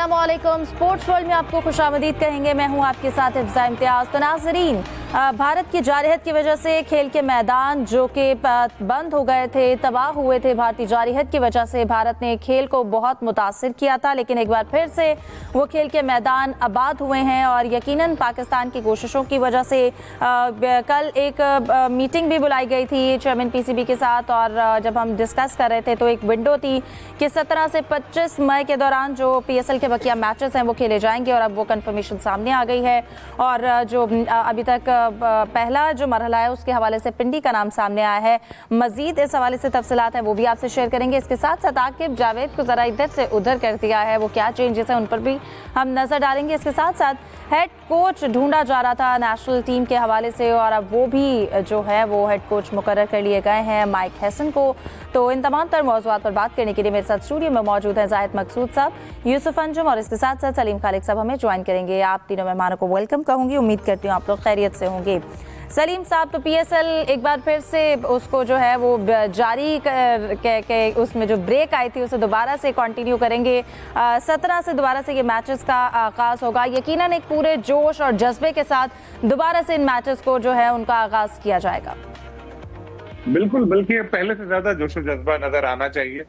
अस्सलामुअलैकुम। Sports world में आपको खुशामदीद कहेंगे। मैं हूं आपके साथ इफ्ज़ा इम्तियाज़। तो नाज़रीन, भारत की जारहत की वजह से खेल के मैदान जो कि बंद हो गए थे, तबाह हुए थे, भारतीय जारहत की वजह से भारत ने खेल को बहुत मुतासिर किया था, लेकिन एक बार फिर से वो खेल के मैदान आबाद हुए हैं और यकीनन पाकिस्तान की कोशिशों की वजह से कल एक मीटिंग भी बुलाई गई थी चेयरमैन पीसीबी के साथ, और जब हम डिस्कस कर रहे थे तो एक विंडो थी कि 17 से 25 मई के दौरान जो पीएसएल के बकिया मैचेस हैं वो खेले जाएंगे, और अब वो कंफर्मेशन सामने आ गई है। और जो अभी तक पहला जो मरहला है उसके हवाले से पिंडी का नाम सामने आया है। मजीद इस हवाले से तफसीलात हैं वो भी आपसे शेयर करेंगे। इसके साथ साथ आकिब जावेद को ज़रा इधर से उधर कर दिया है, वो क्या चेंजेस हैं उन पर भी हम नज़र डालेंगे। इसके साथ साथ हेड कोच ढूंढा जा रहा था नेशनल टीम के हवाले से, और अब वो भी जो है वो हेड कोच मुकर्रर कर लिए गए हैं माइक हैसन को। तो इन तमाम तर मौज़ूआत पर बात करने के लिए मेरे साथ स्टूडियो में मौजूद हैं जाहिद मकसूद साहब, यूसुफ अंजुम और इसके साथ साथ सलीम खालिक साहब हमें ज्वाइन करेंगे। आप तीनों मेहमानों को वेलकम कहूँगी, उम्मीद करती हूँ आप लोग खैरियत से होंगे। सलीम साहब, तो पीएसएल एक बार फिर से उसको जो है वो जारी के उसमें जो ब्रेक आई थी उसे दोबारा से कंटिन्यू करेंगे। 17 से दोबारा से ये मैचेस का आगाज़ होगा। यकीनन एक पूरे जोश और जज्बे के साथ दोबारा से इन मैचेस को जो है उनका आगाज़ किया जाएगा। बिल्कुल, बल्कि पहले से ज्यादा जोश और जज्बा नजर आना चाहिए,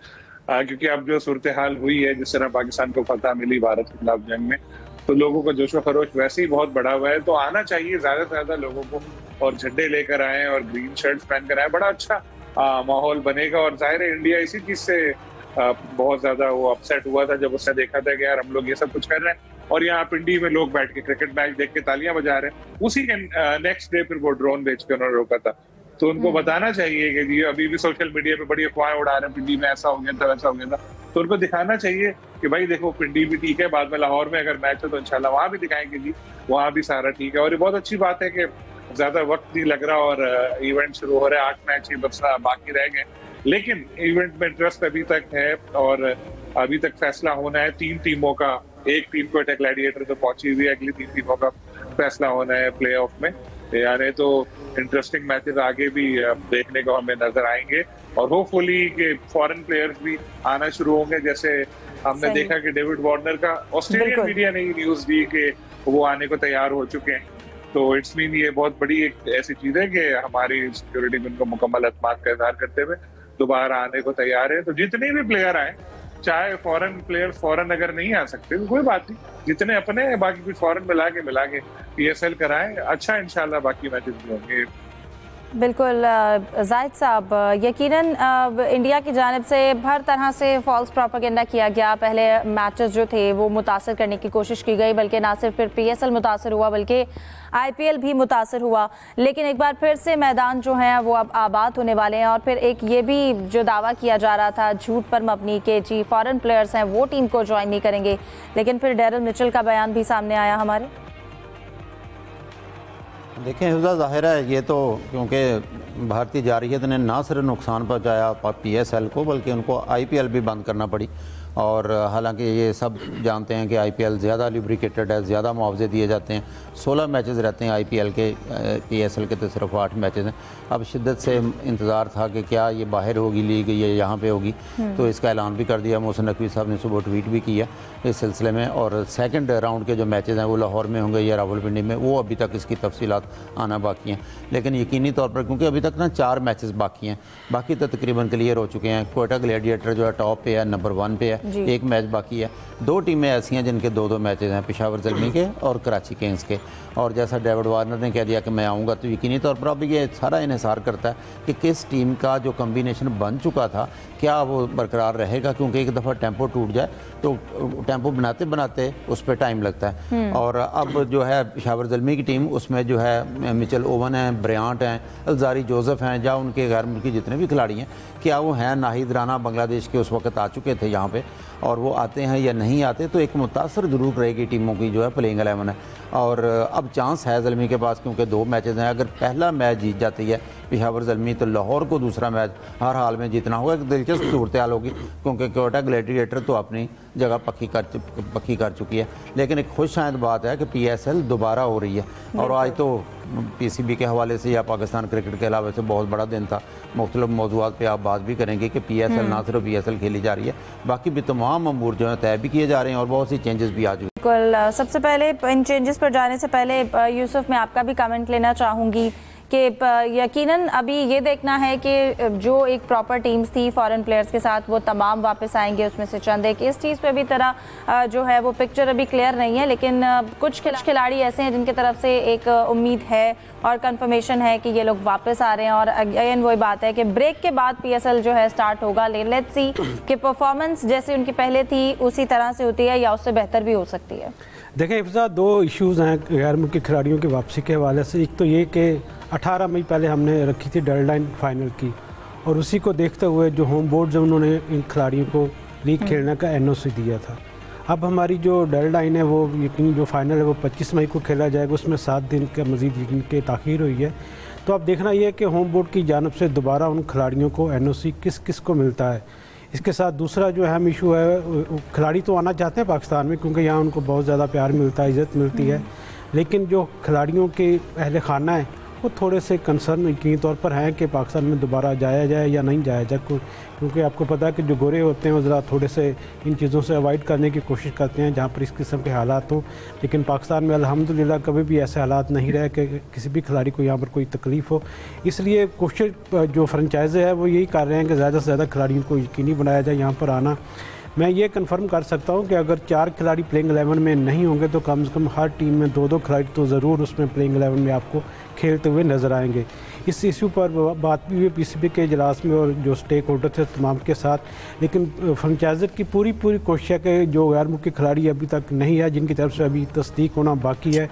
क्योंकि अब जो सूरत हाल हुई है, जिस तरह पाकिस्तान को फतह मिली भारत के खिलाफ जंग में, तो लोगों का जोश व खरोश वैसे ही बहुत बढ़ा हुआ है। तो आना चाहिए ज्यादा से ज्यादा लोगों को, और झंडे लेकर आए और ग्रीन शर्ट्स पहनकर आए, बड़ा अच्छा माहौल बनेगा। और जाहिर है इंडिया इसी चीज से बहुत ज्यादा वो अपसेट हुआ था जब उसने देखा था कि यार हम लोग ये सब कुछ कर रहे हैं और यहाँ पिंडी में लोग बैठ के क्रिकेट मैच देख के तालियां बजा रहे हैं। उसी के नेक्स्ट डे फिर वो ड्रोन बेच के उन्होंने रोका था। तो उनको बताना चाहिए कि जी अभी भी सोशल मीडिया पे बड़ी अफवाहें उड़ा रहे हैं, पिंडी में ऐसा हो गया था वैसा हो गया था। तो उनको दिखाना चाहिए कि भाई देखो पिंडी भी ठीक है, बाद में लाहौर में अगर मैच है तो इंशाल्लाह वहां भी दिखाएंगे जी, वहां भी सारा ठीक है। और ये बहुत अच्छी बात है कि ज्यादा वक्त नहीं लग रहा और इवेंट शुरू हो रहा है। 8 मैच ही बस बाकी रह गए, लेकिन इवेंट में इंटरेस्ट अभी तक है और अभी तक फैसला होना है 3 टीमों का। एक टीम को ग्लैडिएटर तो पहुंची हुई है, अगली 3 टीमों का फैसला होना है प्ले ऑफ में। यानी तो इंटरेस्टिंग मैचेस आगे भी देखने को हमें नजर आएंगे, और होपफुली कि फॉरेन प्लेयर्स भी आना शुरू होंगे। जैसे हमने देखा कि डेविड वार्नर का ऑस्ट्रेलियन मीडिया ने न्यूज दी कि वो आने को तैयार हो चुके हैं। तो इट्स मीन ये बहुत बड़ी एक ऐसी चीज है कि हमारी सिक्योरिटी में उनको मुकम्मल एतमाद का इजहार करते हुए दोबारा आने को तैयार है। तो जितने भी प्लेयर आए, चाहे फॉरेन प्लेयर्स फॉरेन अगर नहीं आ सकते तो कोई बात नहीं, जितने अपने बाकी कुछ फॉरेन मिला के पीएसएल कराएं, अच्छा इंशाल्लाह बाकी मैचेस भी होंगे। बिल्कुल जाहिद साहब, यकीनन इंडिया की जानिब से हर तरह से फॉल्स प्रोपेगेंडा किया गया। पहले मैचेस जो थे वो मुतासर करने की कोशिश की गई, बल्कि ना सिर्फ फिर पीएसएल मुतासर हुआ बल्कि आईपीएल भी मुतासर हुआ। लेकिन एक बार फिर से मैदान जो हैं वो अब आबाद होने वाले हैं। और फिर एक ये भी जो दावा किया जा रहा था झूठ पर मबनी के जी फॉरेन प्लेयर्स हैं वो टीम को ज्वाइन नहीं करेंगे, लेकिन फिर डेरिल मिचेल का बयान भी सामने आया हमारे। देखें हिफ्ज़ा, ज़ाहिर है ये तो क्योंकि भारतीय जारहत ने ना सिर्फ नुकसान पहुंचाया पीएसएल को, बल्कि उनको आईपीएल भी बंद करना पड़ी। और हालांकि ये सब जानते हैं कि आईपीएल ज़्यादा लुब्रिकेटेड है, ज़्यादा मुआवजे दिए जाते हैं। 16 मैचेस रहते हैं आईपीएल के, पीएसएल के तो सिर्फ 8 मैचेस हैं। अब शिद्दत से इंतज़ार था कि क्या ये बाहर होगी लीग या यहाँ पे होगी, तो इसका ऐलान भी कर दिया। मोहसिन नकवी साहब ने सुबह ट्वीट भी किया इस सिलसिले में। और सेकंड राउंड के जो मैचेस हैं वो लाहौर में होंगे या रावलपिंडी में, वो अभी तक इसकी तफसीलात आना बाकी हैं। लेकिन यकीनी तौर पर क्योंकि अभी तक ना 4 मैचेस बाकी हैं, बाकी तो तकरीबन क्लियर हो चुके हैं। क्वेटा ग्लैडिएटर जो है टॉप पे है, नंबर 1 पे है, 1 मैच बाकी है। 2 टीमें ऐसी हैं जिनके 2-2 मैचेस हैं, पेशावर ज़ल्मी के और कराची किंग्स के। और जैसा डेविड वार्नर ने कह दिया कि मैं आऊँगा, तो यकीनी तौर पर अब ये सारा इन्हिसार करता है कि किस टीम का जो कम्बिनेशन बन चुका था क्या वो बरकरार रहेगा। क्योंकि एक दफ़ा टेम्पो टूट जाए तो टेम्पो बनाते बनाते उस पर टाइम लगता है। और अब जो है पेशावर ज़ल्मी की टीम, उसमें जो है मिचेल ओवन हैं, ब्रियांट हैं, अलजारी जोसेफ हैं, या उनके गैर मुल्की जितने भी खिलाड़ी हैं, क्या वो हैं। नाहिद राना बांग्लादेश के उस वक्त आ चुके थे यहाँ पे, और वो आते हैं या नहीं आते, तो एक मुतासर ज़रूर रहेगी टीमों की जो है प्लेइंग 11 है। और अब चांस है ज़ल्मी के पास, क्योंकि 2 मैचेस हैं। अगर पहला मैच जीत जाती है पेशावर ज़ल्मी, तो लाहौर को दूसरा मैच हर हाल में जीतना होगा। एक दिलचस्प सूरत हाल होगी क्योंकि कोयटा ग्लैडिएटर तो अपनी जगह पक्की कर चुकी है। लेकिन एक खुशआइंद बात है कि PSL दोबारा हो रही है और आज तो PCB के हवाले से या पाकिस्तान क्रिकेट के अलावा से बहुत बड़ा दिन था। मुख्तलिफ मौज़ूआत पे आप बात भी करेंगे कि PSL ना सिर्फ PSL खेली जा रही है, बाकी भी तमाम अमूर जो है तय भी किए जा रहे हैं और बहुत सी चेंजेस भी आ चुकी हैं। बिल्कुल, सबसे पहले इन चेंजेस पर जाने से पहले यूसुफ, मैं आपका भी कमेंट लेना चाहूँगी कि यकीनन अभी ये देखना है कि जो एक प्रॉपर टीम्स थी फॉरेन प्लेयर्स के साथ वो तमाम वापस आएंगे, उसमें से चंद एक इस चीज़ पे भी तरह जो है वो पिक्चर अभी क्लियर नहीं है, लेकिन कुछ खिलाड़ी ऐसे हैं जिनकी तरफ से एक उम्मीद है और कंफर्मेशन है कि ये लोग वापस आ रहे हैं। और अगेन वही बात है कि ब्रेक के बाद PSL जो है स्टार्ट होगा। लेट्स सी कि परफॉर्मेंस जैसे उनकी पहले थी उसी तरह से होती है या उससे बेहतर भी हो सकती है। देखें इफ्जा, दो इश्यूज़ हैं गैर मुल्की खिलाड़ियों की वापसी के हवाले से। एक तो ये कि 18 मई पहले हमने रखी थी डेडलाइन फाइनल की, और उसी को देखते हुए जो होम बोर्ड जो उन्होंने इन खिलाड़ियों को लीग खेलने का NOC दिया था। अब हमारी जो डेडलाइन है वो यकीन जो फाइनल है वो 25 मई को खेला जाएगा, उसमें 7 दिन का मज़ीद यकीन के ताख़ीर हुई है। तो अब देखना ये है कि होम बोर्ड की जानिब से दोबारा उन खिलाड़ियों को NOC किस किस को मिलता है। इसके साथ दूसरा जो अहम इशू है, खिलाड़ी तो आना चाहते हैं पाकिस्तान में क्योंकि यहाँ उनको बहुत ज़्यादा प्यार मिलता है, इज़्ज़त मिलती है, लेकिन जो खिलाड़ियों के अहले खाना है वो थोड़े से कंसर्न यकीनी तौर पर हैं कि पाकिस्तान में दोबारा जाया जाए या नहीं जाया जाए, क्योंकि आपको पता है कि जो गोरे होते हैं वो ज़रा थोड़े से इन चीज़ों से अवॉइड करने की कोशिश करते हैं जहाँ पर इस किस्म के हालात हों। लेकिन पाकिस्तान में अल्हम्दुलिल्लाह कभी भी ऐसे हालात नहीं रहे कि किसी भी खिलाड़ी को यहाँ पर कोई तकलीफ़ हो। इसलिए कोशिश जो फ्रेंचाइज़ है वो यही कर रहे हैं कि ज़्यादा से ज़्यादा खिलाड़ियों को यकीनी बनाया जाए यहाँ पर आना। मैं ये कंफर्म कर सकता हूँ कि अगर 4 खिलाड़ी प्लेइंग 11 में नहीं होंगे तो कम से कम हर टीम में 2-2 खिलाड़ी तो ज़रूर उसमें प्लेइंग 11 में आपको खेलते हुए नज़र आएंगे। इस इशू पर बात भी हुई PCB के इजलास में और जो स्टेक होल्डर थे तमाम के साथ, लेकिन फ्रेंचाइजर की पूरी कोशिश है कि जो गैर मुल्की खिलाड़ी अभी तक नहीं है, जिनकी तरफ से अभी तस्दीक होना बाकी है,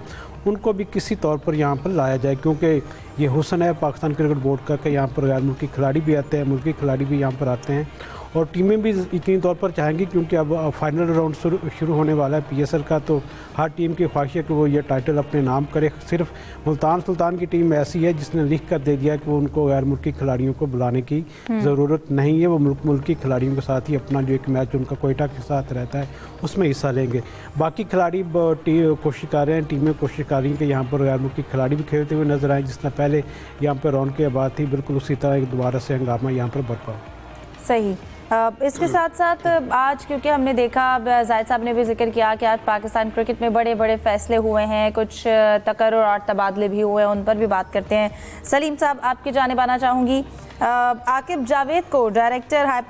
उनको भी किसी तौर पर यहाँ पर लाया जाए, क्योंकि ये हुस्न है पाकिस्तान क्रिकेट बोर्ड का कि यहाँ पर गैर मुल्की खिलाड़ी भी आते हैं, मुल्की खिलाड़ी भी यहाँ पर आते हैं और टीमें भी यकीनी तौर पर चाहेंगी, क्योंकि अब फाइनल राउंड शुरू होने वाला है PSL का। तो हर टीम की ख्वाहिश है कि वो ये टाइटल अपने नाम करे। सिर्फ मुल्तान सुल्तान की टीम ऐसी है जिसने लिख कर दे दिया कि वो उनको गैर मुल्की खिलाड़ियों को बुलाने की ज़रूरत नहीं है, वो मुल्की खिलाड़ियों के साथ ही अपना जो एक मैच उनका कोयटा के साथ रहता है उसमें हिस्सा लेंगे। बाकी खिलाड़ी कोशिश कर रहे हैं, टीमें कोशिश कर रही हैं कि यहाँ पर गैर मुल्की खिलाड़ी भी खेलते हुए नजर आए। जिस तरह पहले यहाँ पर रौनक आबाद थी, बिल्कुल उसी तरह दोबारा से हंगामा यहाँ पर बरपा हो। सही। इसके साथ साथ आज क्योंकि हमने देखा, जाहिद साहब ने भी जिक्र किया कि आज पाकिस्तान क्रिकेट में बड़े बड़े फैसले हुए हैं, कुछ तकर्रुर और तबादले भी हुए हैं, उन पर भी बात करते हैं। सलीम साहब, आपकी जानिब आना चाहूँगी। आकिब जावेद को डायरेक्टर हाई